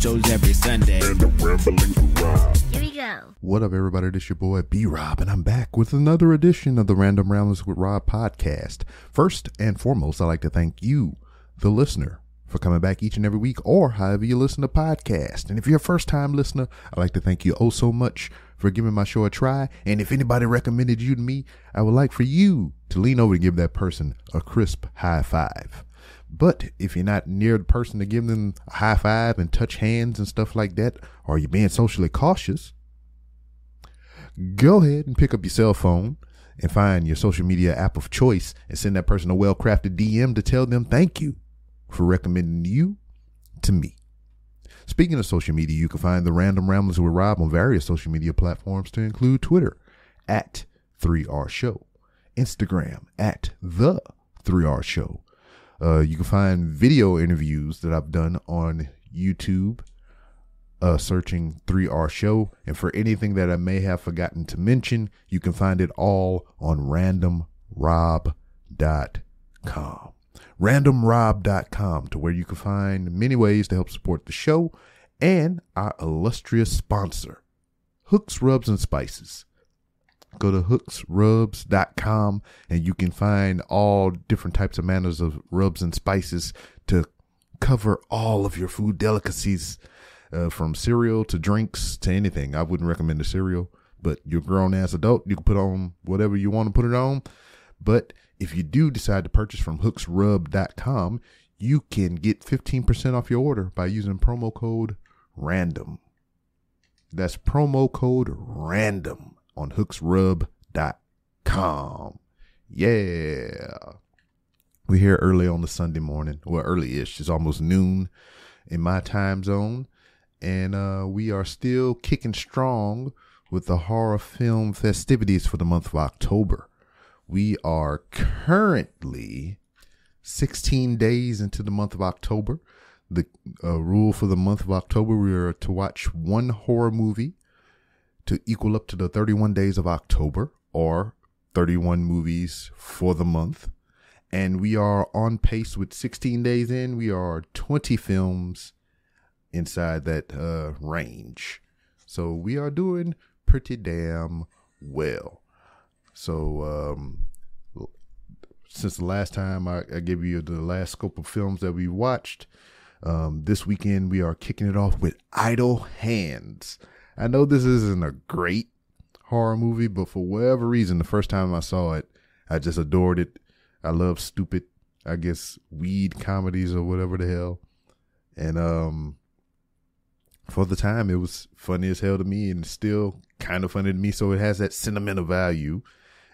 shows every Sunday. Random Ramblings with Rob. Here we go. What up, everybody? This your boy B-Rob, and I'm back with another edition of the Random Ramblings with Rob podcast. First and foremost, I'd like to thank you, the listener, for coming back each and every week, or however you listen to podcasts. And if you're a first-time listener, I'd like to thank you oh so much for giving my show a try. And if anybody recommended you to me, I would like for you to lean over and give that person a crisp high five. But if you're not near the person to give them a high five and touch hands and stuff like that, or you're being socially cautious, go ahead and pick up your cell phone and find your social media app of choice and send that person a well-crafted DM to tell them thank you for recommending you to me. Speaking of social media, you can find the Random Ramblings with Rob on various social media platforms to include Twitter at 3R Show, Instagram at The 3R Show. You can find video interviews that I've done on YouTube, searching 3R Show. And for anything that I may have forgotten to mention, you can find it all on randomrob.com. randomrob.com, to where you can find many ways to help support the show and our illustrious sponsor, Hooks Rubs and Spices. Go to hooksrubs.com and you can find all different types of manners of rubs and spices to cover all of your food delicacies, from cereal to drinks to anything. I wouldn't recommend the cereal, but you're a grown ass adult. You can put on whatever you want to put it on. But if you do decide to purchase from hooksrub.com, you can get 15% off your order by using promo code RANDOM. That's promo code RANDOM on hooksrub.com. Yeah. We're here early on the Sunday morning. Well, early-ish. It's almost noon in my time zone. And we are still kicking strong with the horror film festivities for the month of October. We are currently 16 days into the month of October. The rule for the month of October, we are to watch one horror movie to equal up to the 31 days of October, or 31 movies for the month. And we are on pace with 16 days in. We are 20 films inside that range. So we are doing pretty damn well. So since the last time I gave you the last scope of films that we watched, this weekend we are kicking it off with Idle Hands. I know this isn't a great horror movie, but for whatever reason, the first time I saw it, I just adored it. I love stupid, I guess, weed comedies or whatever the hell. And for the time, it was funny as hell to me, and still kind of funny to me, so it has that sentimental value.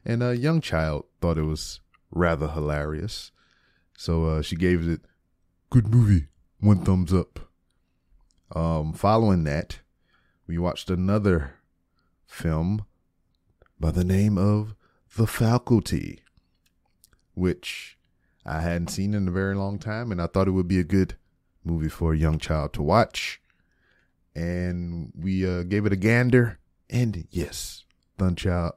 And a young child thought it was rather hilarious. So she gave it, good movie, 1 thumbs up. Following that, we watched another film by the name of The Faculty, which I hadn't seen in a very long time, and I thought it would be a good movie for a young child to watch. And we gave it a gander, and yes, young child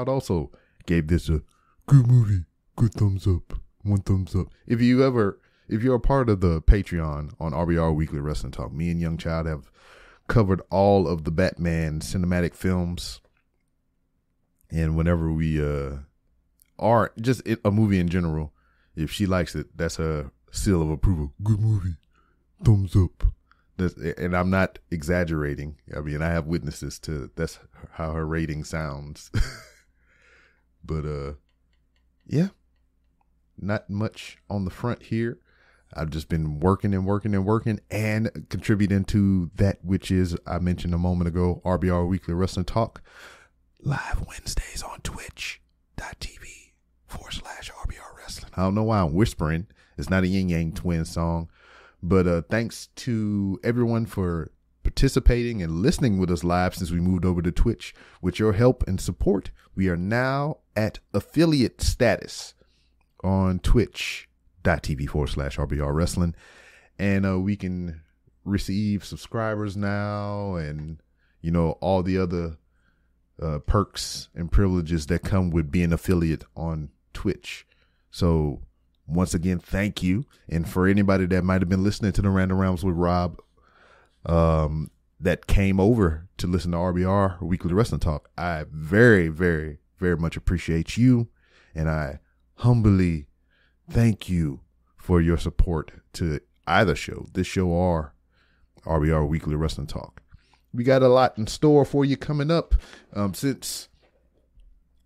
also gave this a good movie, good thumbs up, 1 thumbs up. If you're a part of the Patreon on RBR Weekly Wrestling Talk, me and Young Child have covered all of the Batman cinematic films. And whenever we are just a movie in general, if she likes it, that's her seal of approval. Good movie, thumbs up. And I'm not exaggerating. I mean, I have witnesses to that's how her rating sounds. But yeah, not much on the front here. I've just been working and contributing to that which is, I mentioned a moment ago, RBR Weekly Wrestling Talk, live Wednesdays on twitch.tv/RBR Wrestling. I don't know why I'm whispering. It's not a Yin Yang Twin song. But thanks to everyone for participating and listening with us live since we moved over to Twitch. With your help and support, we are now at affiliate status on twitch.tv/RBR Wrestling. And we can receive subscribers now and, you know, all the other perks and privileges that come with being affiliate on Twitch. So once again, thank you. And for anybody that might have been listening to the Random Rounds with Rob, that came over to listen to RBR, Weekly Wrestling Talk, I very, very, very much appreciate you. And I humbly thank you for your support to either show, this show or RBR Weekly Wrestling Talk. We got a lot in store for you coming up. Since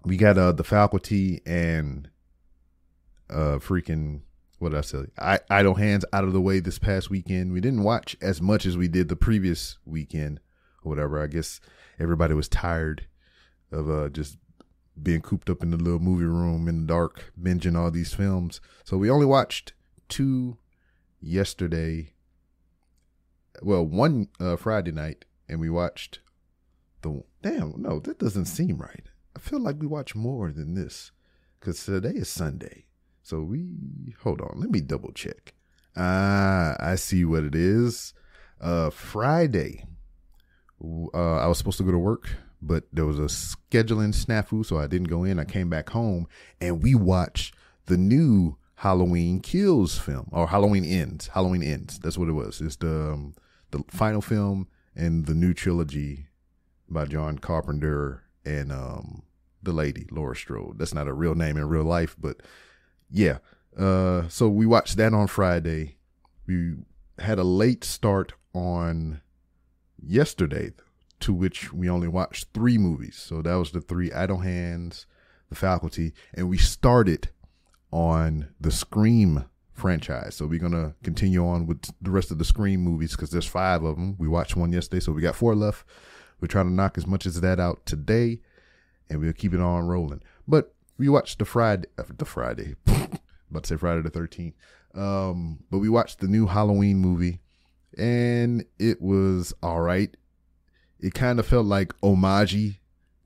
we got the faculty and freaking, what did I say? Idle Hands out of the way this past weekend. We didn't watch as much as we did the previous weekend or whatever. I guess everybody was tired of just being cooped up in the little movie room in the dark, binging all these films. So we only watched 2 yesterday. Well, one Friday night, and we watched that doesn't seem right. I feel like we watched more than this because today is Sunday. So hold on, let me double check. I see what it is. Friday, I was supposed to go to work, but there was a scheduling snafu, so I didn't go in. I came back home, and we watched the new Halloween Kills film, or Halloween Ends. Halloween Ends. That's what it was. It's the final film in the new trilogy by John Carpenter and the lady Laura Strode. That's not a real name in real life, but yeah. So we watched that on Friday. We had a late start on yesterday, to which we only watched 3 movies. So that was the 3: Idle Hands, The Faculty, and we started on the Scream franchise. So we're going to continue on with the rest of the Scream movies because there's 5 of them. We watched 1 yesterday, so we got 4 left. We're trying to knock as much as that out today, and we'll keep it on rolling. But we watched the Friday, about to say Friday the 13th. But we watched the new Halloween movie, and it was all right. It kind of felt like homage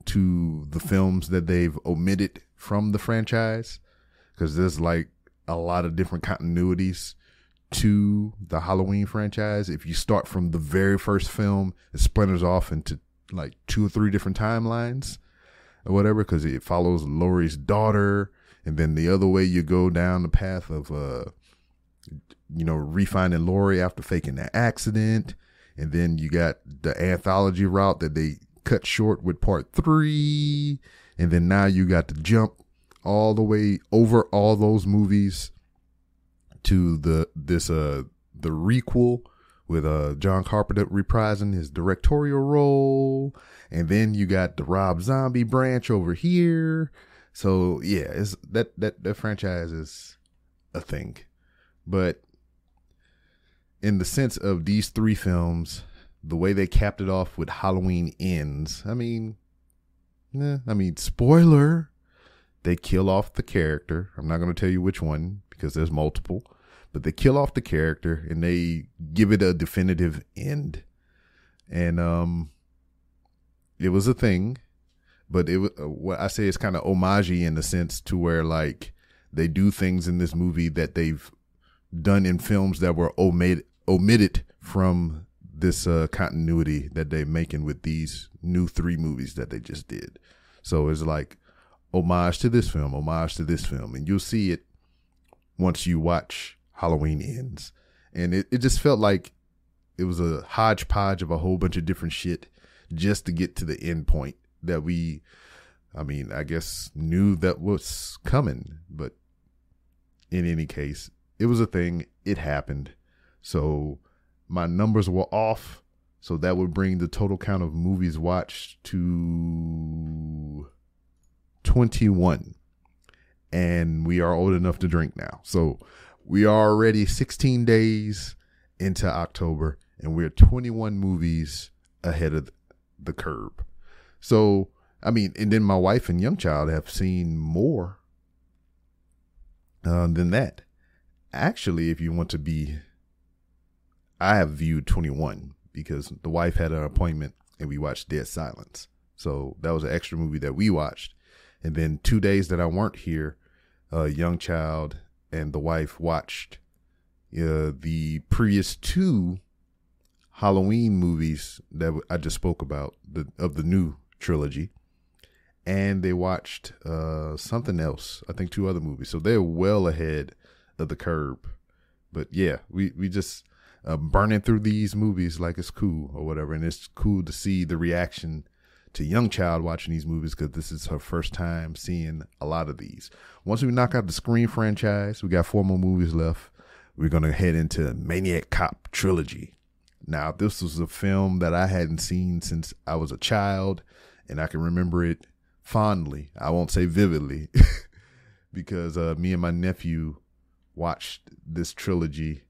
to the films that they've omitted from the franchise, because there's like a lot of different continuities to the Halloween franchise. If you start from the very first film, it splinters off into like 2 or 3 different timelines or whatever, because it follows Laurie's daughter, and then the other way you go down the path of refinding Laurie after faking that accident. And then you got the anthology route that they cut short with part 3. And then now you got to jump all the way over all those movies to the requel with John Carpenter reprising his directorial role. And then you got the Rob Zombie branch over here. So yeah, it's that franchise is a thing. But in the sense of these 3 films, the way they capped it off with Halloween Ends, I mean, spoiler, they kill off the character. I'm not going to tell you which one because there's multiple, but they kill off the character and they give it a definitive end. And it was a thing, but it was what I say is kind of homage in the sense to where like they do things in this movie that they've done in films that were omitted from this continuity that they're making with these new 3 movies that they just did. So it's like homage to this film, and you'll see it once you watch Halloween Ends. And it just felt like it was a hodgepodge of a whole bunch of different shit just to get to the end point that I guess knew that was coming. But in any case, it was a thing. It happened. So my numbers were off. So that would bring the total count of movies watched to 21. And we are old enough to drink now. So we are already 16 days into October, and we're 21 movies ahead of the curve. So, and then my wife and young child have seen more than that. Actually, if you want to be, I have viewed 21 because the wife had an appointment and we watched Dead Silence. So that was an extra movie that we watched. And then 2 days that I weren't here, young child and the wife watched the previous 2 Halloween movies that I just spoke about of the new trilogy. And they watched something else, I think 2 other movies. So they're well ahead of the curb. But yeah, we just burning through these movies like it's cool or whatever. And it's cool to see the reaction to young child watching these movies, because this is her first time seeing a lot of these. Once we knock out the Scream franchise, we got 4 more movies left. We're going to head into Maniac Cop trilogy. Now, this was a film that I hadn't seen since I was a child, and I can remember it fondly. I won't say vividly, because me and my nephew watched this trilogy,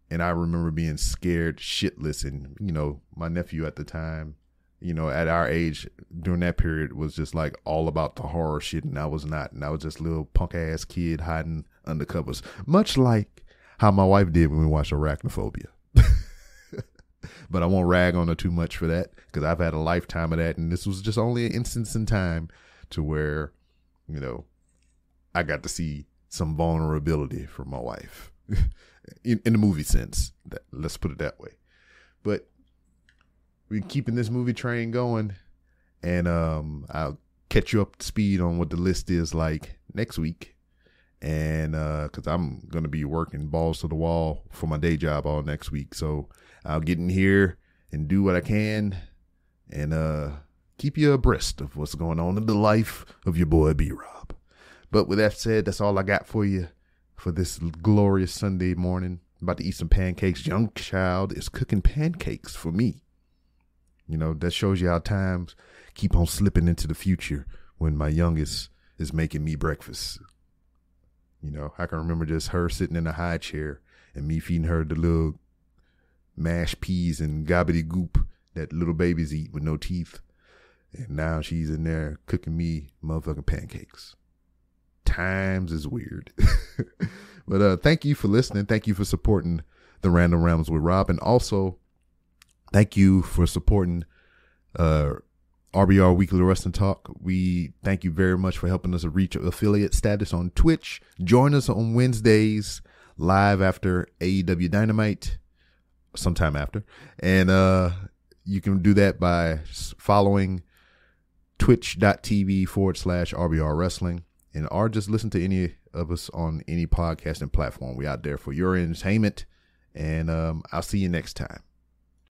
and I remember being scared shitless. And, you know, my nephew at the time, you know, at our age during that period was just like all about the horror shit, and I was not. And I was just a little punk ass kid hiding under covers, much like how my wife did when we watched Arachnophobia. But I won't rag on her too much for that, because I've had a lifetime of that, and this was just only an instance in time to where, you know, I got to see some vulnerability from my wife in the movie sense. Let's put it that way. But we're keeping this movie train going, and I'll catch you up to speed on what the list is like next week. And because I'm going to be working balls to the wall for my day job all next week. So I'll get in here and do what I can and keep you abreast of what's going on in the life of your boy B-Rob. But with that said, that's all I got for you for this glorious Sunday morning. I'm about to eat some pancakes. Young child is cooking pancakes for me. You know, that shows you how times keep on slipping into the future when my youngest is making me breakfast. You know, I can remember just her sitting in a high chair and me feeding her the little mashed peas and gobbledygook that little babies eat with no teeth. And now she's in there cooking me motherfucking pancakes. Times is weird. But thank you for listening. Thank you for supporting the Random Rambles with Rob. And also, thank you for supporting RBR Weekly Wrestling Talk. We thank you very much for helping us reach affiliate status on Twitch. Join us on Wednesdays live after AEW Dynamite, sometime after. And you can do that by following twitch.tv/RBR Wrestling, and or just listen to any of us on any podcasting platform. We out there for your entertainment, and I'll see you next time.